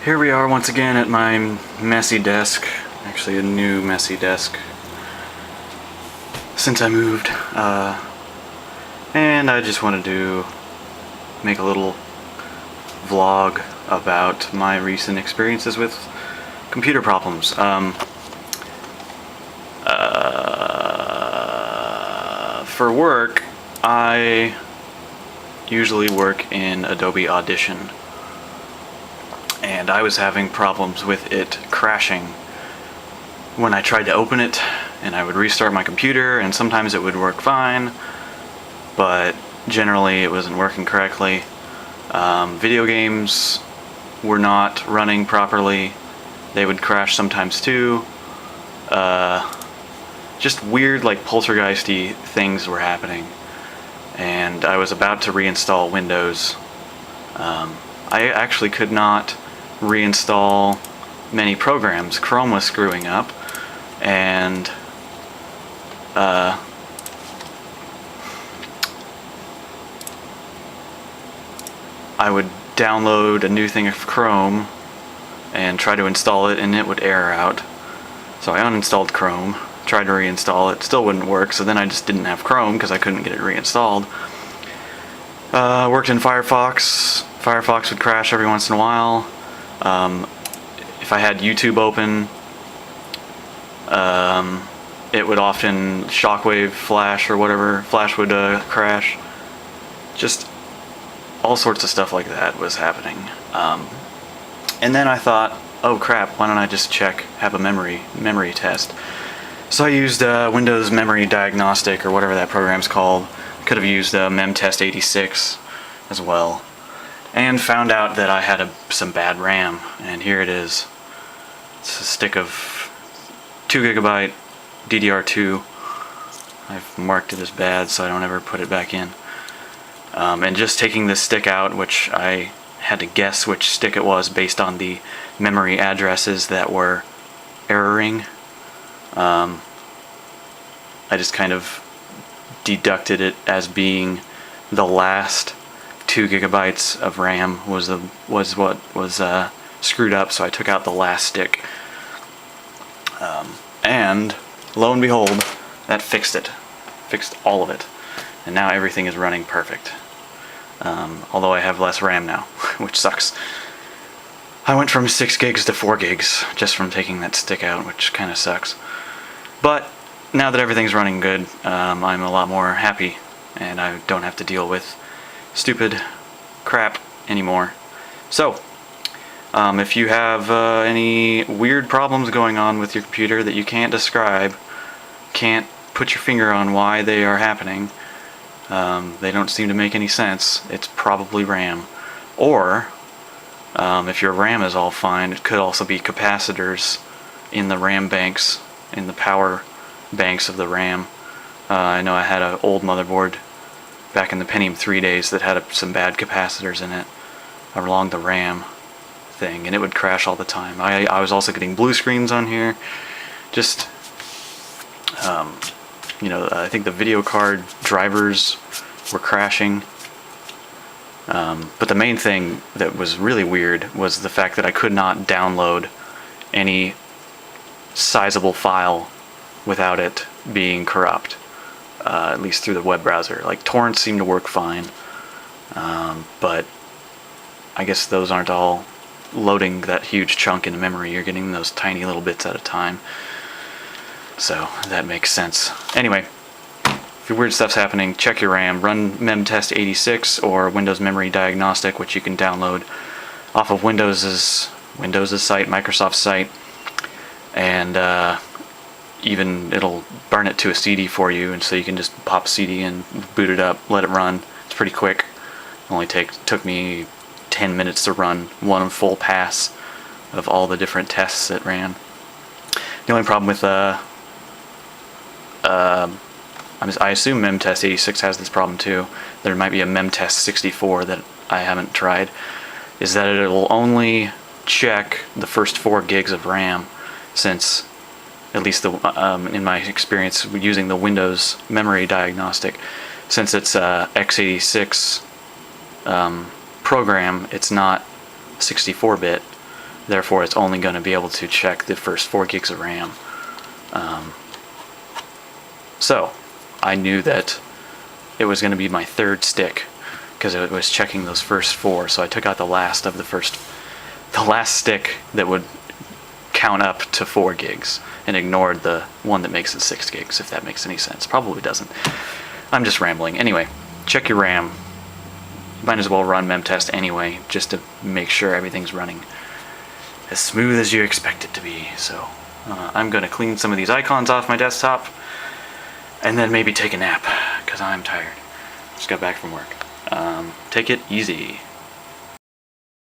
Here we are once again at my messy desk, actually a new messy desk since I moved, and I just wanted to make a little vlog about my recent experiences with computer problems. For work, I usually work in Adobe Audition, and I was having problems with it crashing when I tried to open it, and I would restart my computer, and sometimes it would work fine, but generally it wasn't working correctly. Video games were not running properly. They would crash sometimes too. Just weird, like, poltergeisty things were happening, and I was about to reinstall Windows. I actually could not reinstall many programs. Chrome was screwing up, and I would download a new thing of Chrome and try to install it, and it would error out. So I uninstalled Chrome, tried to reinstall it, still wouldn't work, so then I just didn't have Chrome because I couldn't get it reinstalled. Worked in Firefox. Firefox would crash every once in a while. If I had YouTube open, it would often shockwave flash or whatever. Flash would crash. Just all sorts of stuff like that was happening. And then I thought, oh crap, why don't I just have a memory test. So I used Windows Memory Diagnostic, or whatever that program's called. Could have used memtest 86 as well, and found out that I had some bad RAM, and here it is. It's a stick of 2 GB DDR2. I've marked it as bad so I don't ever put it back in. And just taking this stick out, which I had to guess which stick it was based on the memory addresses that were erroring. I just kind of deducted it as being the last 2 GB of RAM was what was screwed up, so I took out the last stick. And lo and behold, that fixed it. Fixed all of it. And now everything is running perfect. Although I have less RAM now, which sucks. I went from 6 gigs to 4 gigs just from taking that stick out, which kind of sucks. But now that everything's running good, I'm a lot more happy, and I don't have to deal with stupid crap anymore. So, if you have any weird problems going on with your computer that you can't describe, can't put your finger on why they are happening, they don't seem to make any sense, it's probably RAM. Or, if your RAM is all fine, it could also be capacitors in the RAM banks, in the power banks of the RAM. I know I had an old motherboard back in the Pentium 3 days that had some bad capacitors in it along the RAM thing, and it would crash all the time. I was also getting blue screens on here. Just, I think the video card drivers were crashing. But the main thing that was really weird was the fact that I could not download any sizable file without it being corrupt, at least through the web browser. Like, torrents seem to work fine, but I guess those aren't all loading that huge chunk into memory. You're getting those tiny little bits at a time, so that makes sense. Anyway, if your weird stuff's happening, check your RAM. Run memtest 86 or Windows Memory Diagnostic, which you can download off of Windows's site, Microsoft's site, and even it'll burn it to a CD for you, and so you can just pop a CD and boot it up, let it run. It's pretty quick. Only took me 10 minutes to run one full pass of all the different tests it ran. The only problem with I assume memtest 86 has this problem too. There might be a memtest 64 that I haven't tried. Is that it will only check the first 4 gigs of RAM, since at least in my experience using the Windows Memory Diagnostic, since it's x86 program, it's not 64-bit. Therefore, it's only going to be able to check the first 4 gigs of RAM. So I knew that it was going to be my third stick because it was checking those first 4. So I took out the last stick that would count up to 4 gigs and ignored the one that makes it 6 gigs, if that makes any sense. Probably doesn't. I'm just rambling. Anyway, check your RAM. Might as well run memtest anyway, just to make sure everything's running as smooth as you expect it to be. So I'm going to clean some of these icons off my desktop and then maybe take a nap because I'm tired. Just got back from work. Take it easy.